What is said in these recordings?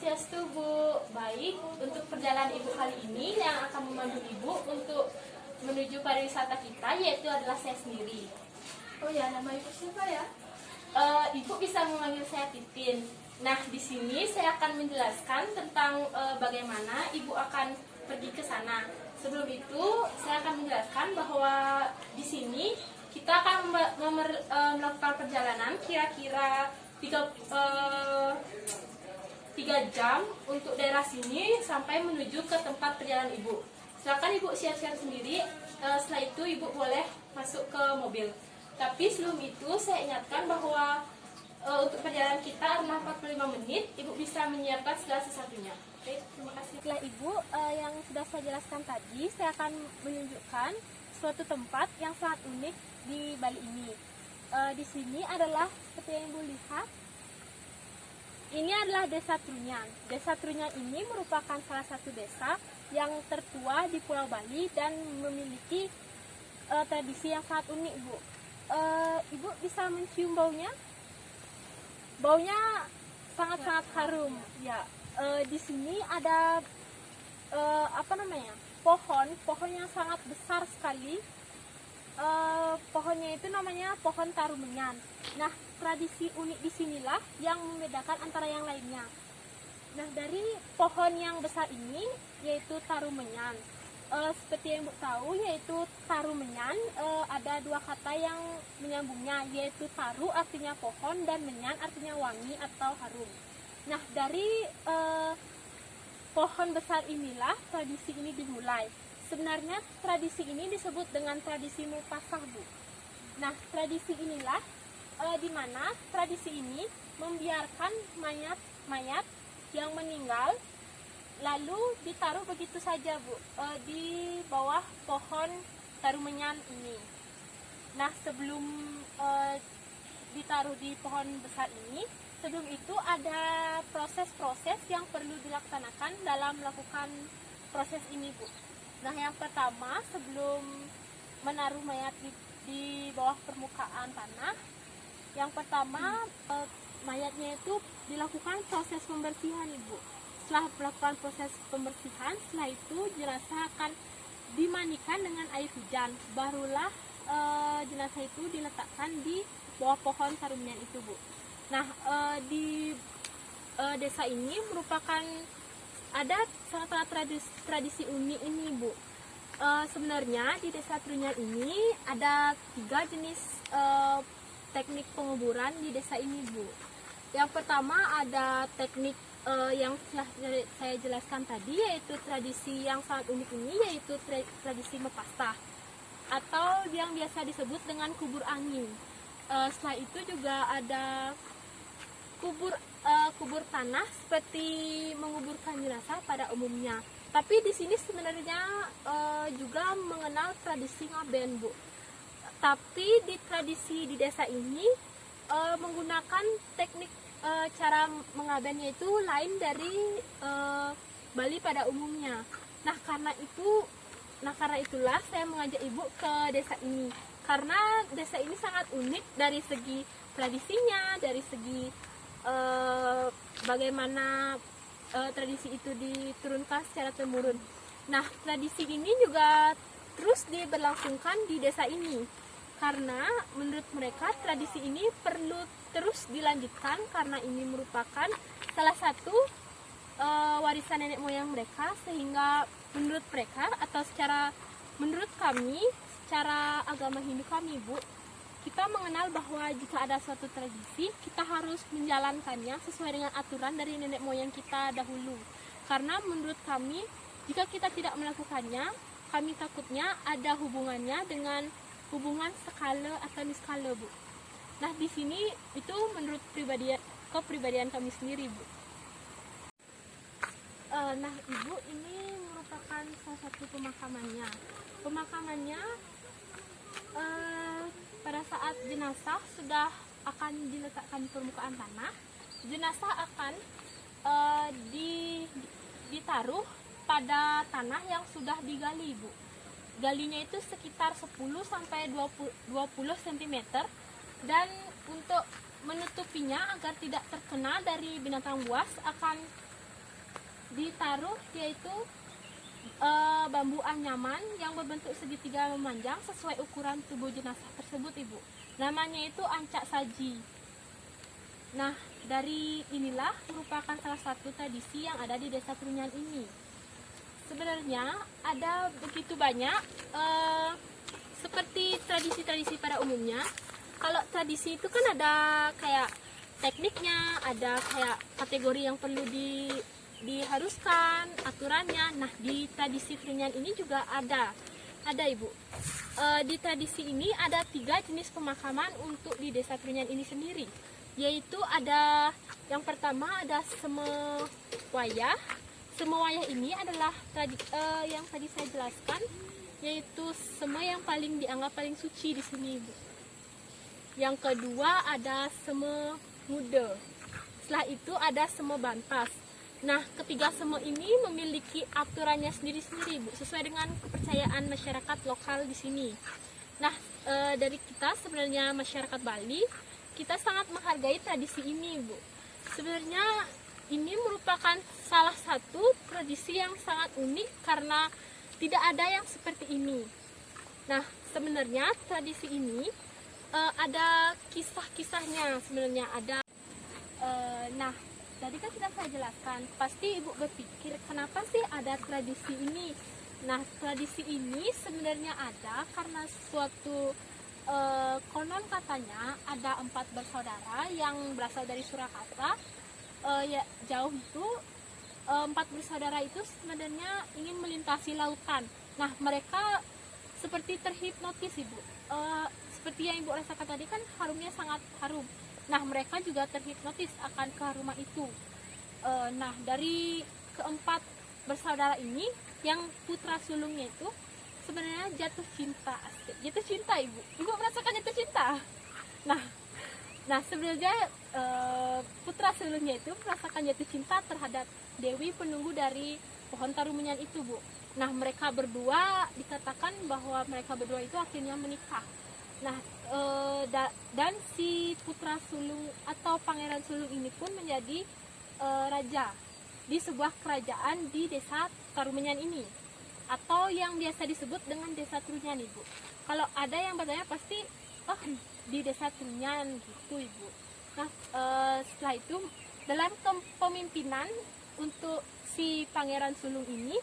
Swastiastu, Bu. Baik, untuk perjalanan Ibu kali ini yang akan memandu Ibu untuk menuju pariwisata kita yaitu adalah saya sendiri. Oh ya, nama Ibu siapa ya? Ibu bisa memanggil saya Titin. Nah, di sini saya akan menjelaskan tentang bagaimana Ibu akan pergi ke sana. Sebelum itu, saya akan menjelaskan bahwa di sini kita akan melakukan perjalanan kira-kira 3 jam untuk daerah sini sampai menuju ke tempat perjalanan Ibu. Silakan Ibu siap-siap sendiri. Setelah itu Ibu boleh masuk ke mobil. Tapi sebelum itu saya ingatkan bahwa untuk perjalanan kita adalah 45 menit. Ibu bisa menyiapkan segala sesuatunya. Oke, terima kasih. Setelah Ibu yang sudah saya jelaskan tadi, saya akan menunjukkan suatu tempat yang sangat unik di Bali ini. Di sini adalah seperti yang Ibu lihat. Ini adalah Desa Trunyan. Desa Trunyan ini merupakan salah satu desa yang tertua di Pulau Bali dan memiliki tradisi yang sangat unik, Bu. Ibu bisa mencium baunya? Baunya sangat-sangat harum. Ya, di sini ada pohon yang sangat besar sekali. Pohonnya itu namanya pohon tarumenyan. Nah, tradisi unik di sinilah yang membedakan antara yang lainnya. Nah, dari pohon yang besar ini yaitu tarumenyan. Seperti yang Ibu tahu, yaitu tarumenyan ada dua kata yang menyambungnya, yaitu taru artinya pohon dan menyan artinya wangi atau harum. Nah, dari pohon besar inilah tradisi ini dimulai. Sebenarnya tradisi ini disebut dengan tradisi Mupasah, Bu. Nah, tradisi inilah di mana tradisi ini membiarkan mayat yang meninggal lalu ditaruh begitu saja, Bu, di bawah pohon tarumenyan ini. Nah, sebelum ditaruh di pohon besar ini, sebelum itu ada proses-proses yang perlu dilaksanakan dalam melakukan proses ini, Bu. Nah, yang pertama, sebelum menaruh mayat di bawah permukaan tanah, yang pertama mayatnya itu dilakukan proses pembersihan, Ibu. Setelah melakukan proses pembersihan, setelah itu jenazah akan dimandikan dengan air hujan. Barulah jenazah itu diletakkan di bawah pohon tarumenyan itu, Bu. Nah, di desa ini merupakan ada sangat tradisi unik ini, Bu. Sebenarnya di Desa Trunyan ini ada 3 jenis teknik penguburan di desa ini, Bu. Yang pertama ada teknik yang telah saya jelaskan tadi, yaitu tradisi yang sangat unik ini, yaitu tradisi Mepastah atau yang biasa disebut dengan kubur angin. Setelah itu juga ada kubur tanah seperti menguburkan jenazah pada umumnya. Tapi di sini sebenarnya juga mengenal tradisi ngaben, Bu. Tapi di tradisi di desa ini menggunakan teknik cara mengabennya itu lain dari Bali pada umumnya. Nah, karena itulah saya mengajak Ibu ke desa ini. Karena desa ini sangat unik dari segi tradisinya, dari segi bagaimana tradisi itu diturunkan secara temurun. Nah, tradisi ini juga terus diberlangsungkan di desa ini karena menurut mereka tradisi ini perlu terus dilanjutkan karena ini merupakan salah satu warisan nenek moyang mereka, sehingga menurut mereka atau menurut kami secara agama Hindu kami, Bu, kita mengenal bahwa jika ada suatu tradisi, kita harus menjalankannya sesuai dengan aturan dari nenek moyang kita dahulu. Karena menurut kami, jika kita tidak melakukannya, kami takutnya ada hubungannya dengan hubungan skala atau niskala, Bu. Nah, di sini itu menurut kepribadian kami sendiri, Bu. Nah, Ibu, ini merupakan salah satu pemakamannya. Pemakamannya pada saat jenazah sudah akan diletakkan di permukaan tanah, jenazah akan ditaruh pada tanah yang sudah digali, Bu. Galinya itu sekitar 10 sampai 20 cm, dan untuk menutupinya agar tidak terkena dari binatang buas akan ditaruh yaitu bambu anyaman yang berbentuk segitiga memanjang sesuai ukuran tubuh jenazah tersebut, Ibu. Namanya itu ancak saji. Nah, dari inilah merupakan salah satu tradisi yang ada di Desa Trunyan ini. Sebenarnya ada begitu banyak seperti tradisi-tradisi pada umumnya. Kalau tradisi itu kan ada kayak tekniknya, ada kayak kategori yang perlu diharuskan, aturannya. Nah, di tradisi Trunyan ini juga ada Ibu. Di tradisi ini ada 3 jenis pemakaman untuk di Desa Trunyan ini sendiri, yaitu ada yang pertama ada semewayah. Semewayah ini adalah yang tadi saya jelaskan, yaitu seme yang paling dianggap paling suci di sini, Ibu. Yang kedua ada seme muda. Setelah itu ada seme bantas. Nah, ketiga seme ini memiliki aturannya sendiri-sendiri, Bu, sesuai dengan kepercayaan masyarakat lokal di sini. Nah, dari kita sebenarnya masyarakat Bali, kita sangat menghargai tradisi ini, Bu. Sebenarnya ini merupakan salah satu tradisi yang sangat unik karena tidak ada yang seperti ini. Nah, sebenarnya tradisi ini ada kisah-kisahnya sebenarnya ada. Nah, tadi kan sudah saya jelaskan. Pasti Ibu berpikir kenapa sih ada tradisi ini? Nah, tradisi ini sebenarnya ada karena suatu konon katanya ada 4 bersaudara yang berasal dari Surakarta. Ya, jauh itu 4 bersaudara itu sebenarnya ingin melintasi lautan. Nah, mereka seperti terhipnotis, Ibu. Seperti yang Ibu rasakan tadi kan harumnya sangat harum. Nah, mereka juga terhipnotis akan keharuman itu. Nah, dari keempat bersaudara ini, yang putra sulungnya itu sebenarnya jatuh cinta. Jatuh cinta, Ibu. Ibu merasakan jatuh cinta? Nah, sebenarnya putra sulungnya itu merasakan jatuh cinta terhadap Dewi penunggu dari pohon tarumenyan itu, Bu. Nah, mereka berdua dikatakan bahwa mereka berdua itu akhirnya menikah. Nah, dan si putra sulung atau pangeran sulung ini pun menjadi raja di sebuah kerajaan di Desa Tarumenyan ini, atau yang biasa disebut dengan Desa Trunyan, Ibu. Kalau ada yang bertanya pasti, oh, di Desa Trunyan gitu, Ibu. Nah, setelah itu dalam kepemimpinan untuk si pangeran sulung ini,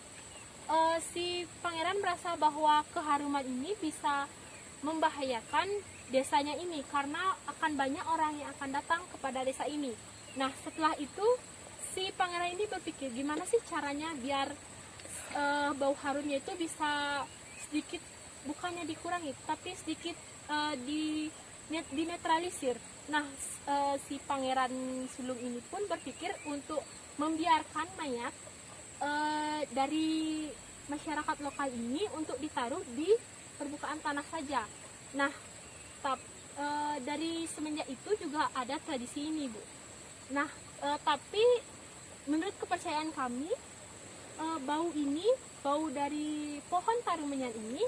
si pangeran merasa bahwa keharuman ini bisa membahayakan desanya ini karena akan banyak orang yang akan datang kepada desa ini. Nah, setelah itu si pangeran ini berpikir gimana sih caranya biar bau harumnya itu bisa sedikit, bukannya dikurangi, tapi sedikit dinetralisir. Nah, si pangeran sulung ini pun berpikir untuk membiarkan mayat dari masyarakat lokal ini untuk ditaruh di permukaan tanah saja. Nah, dari semenjak itu juga ada tradisi ini, Bu. Nah, tapi menurut kepercayaan kami, bau dari pohon tarumenyan ini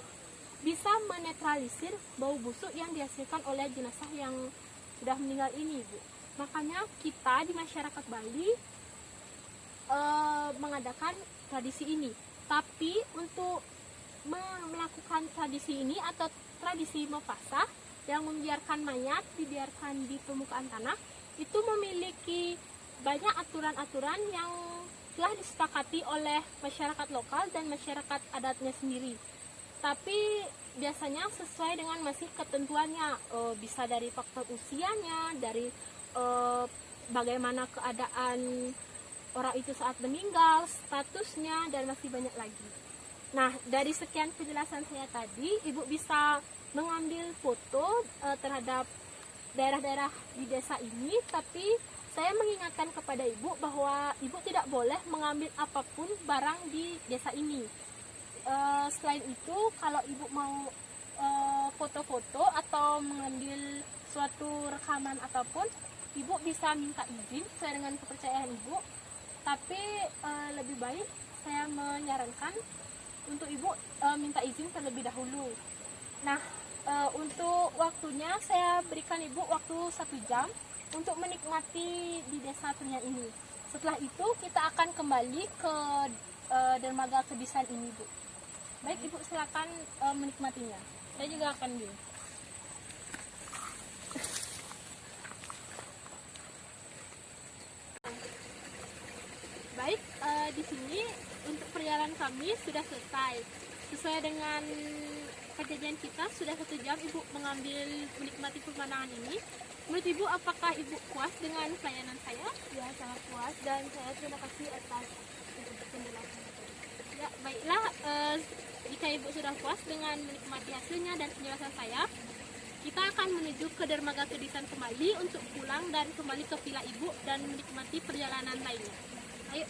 bisa menetralisir bau busuk yang dihasilkan oleh jenazah yang sudah meninggal ini, Bu. Makanya kita di masyarakat Bali mengadakan tradisi ini. Tapi untuk melakukan tradisi ini atau tradisi mepasah yang membiarkan mayat dibiarkan di permukaan tanah itu memiliki banyak aturan-aturan yang telah disepakati oleh masyarakat lokal dan masyarakat adatnya sendiri. Tapi biasanya sesuai dengan masih ketentuannya, bisa dari faktor usianya, dari bagaimana keadaan orang itu saat meninggal, statusnya, dan masih banyak lagi. Nah, dari sekian penjelasan saya tadi, Ibu bisa mengambil foto terhadap daerah-daerah di desa ini, tapi saya mengingatkan kepada Ibu bahwa Ibu tidak boleh mengambil apapun barang di desa ini. Selain itu, kalau Ibu mau foto-foto atau mengambil suatu rekaman apapun, Ibu bisa minta izin sesuai dengan kepercayaan Ibu. Tapi lebih baik saya menyarankan untuk Ibu minta izin terlebih dahulu. Nah, untuk waktunya saya berikan Ibu waktu 1 jam untuk menikmati di Desa Trunyan ini. Setelah itu kita akan kembali ke dermaga Kedisan ini, Bu. Baik, Ibu silakan menikmatinya. Saya juga akan Bu. Baik, di sini untuk perjalanan kami sudah selesai. Sesuai dengan perjanjian kita, sudah 1 jam Ibu menikmati pemandangan ini. Menurut Ibu, apakah Ibu puas dengan pelayanan saya? Ya, sangat puas dan saya terima kasih atas penjelasan. Ya, baiklah, jika Ibu sudah puas dengan menikmati hasilnya dan penjelasan saya, kita akan menuju ke dermaga Kedisan kembali untuk pulang dan kembali ke villa Ibu dan menikmati perjalanan lainnya. Ayo.